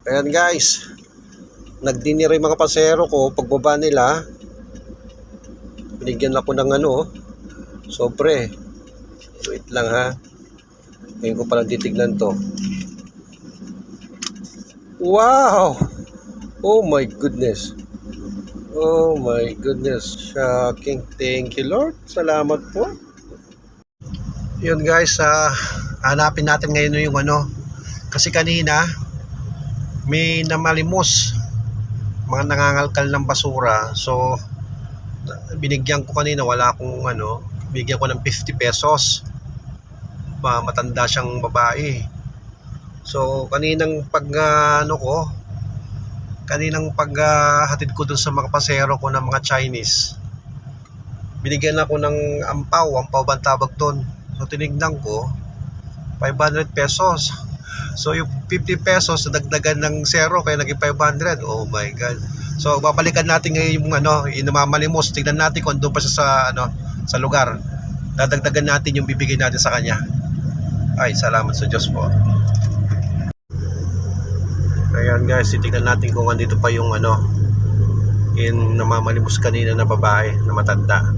Ayan guys, nagdinner yung mga pasero ko. Pagbaba nila, binigyan ako ng sobre. Wait lang ha. Ngayon ko palang titignan to. Wow! Oh my goodness. Oh my goodness. Shocking. Thank you Lord. Salamat po. Yun guys, hanapin natin ngayon yung kasi kanina may namalimos, mga nangangalkal ng basura. So binigyan ko kanina, wala akong bigyan ko ng 50 pesos. Matanda siyang babae. So kaninang hatid ko dun sa mga pasero ko ng mga Chinese, binigyan ako ng ampaw bang tawag doon. So tinignan ko 500 pesos. So yung 50 pesos nadagdagan ng zero kaya naging 500. Oh my god. So babalikan natin ngayon yung yung namamalimos. Tingnan natin kung doon pa siya sa lugar. Dadagdagan natin yung bibigay natin sa kanya. Ay, salamat sa Diyos po. Ayan guys, titignan natin kung andito pa yung yung namamalimos kanina na babae na matanda.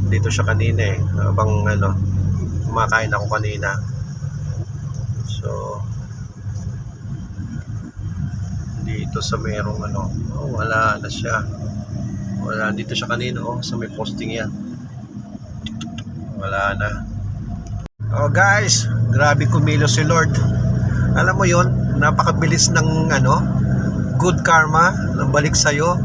Dito siya kanina habang kumakain ako kanina. So dito sa merong wala na siya. Wala, dito siya kanina sa may posting yan. Wala na. Oh guys, grabe kumilos si Lord. Alam mo yon, napakabilis ng good karma nang balik sa'yo.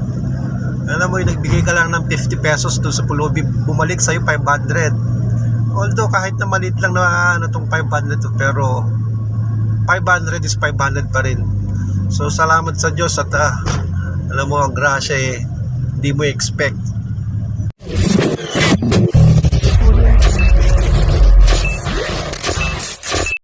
Alam mo yung nagbigay ka lang ng 50 pesos doon sa pulubi, bumalik sa'yo 500. Although kahit na maliit lang na itong 500 to, pero 500 is 500 pa rin. So salamat sa Diyos at alam mo ang grasya hindi mo expect.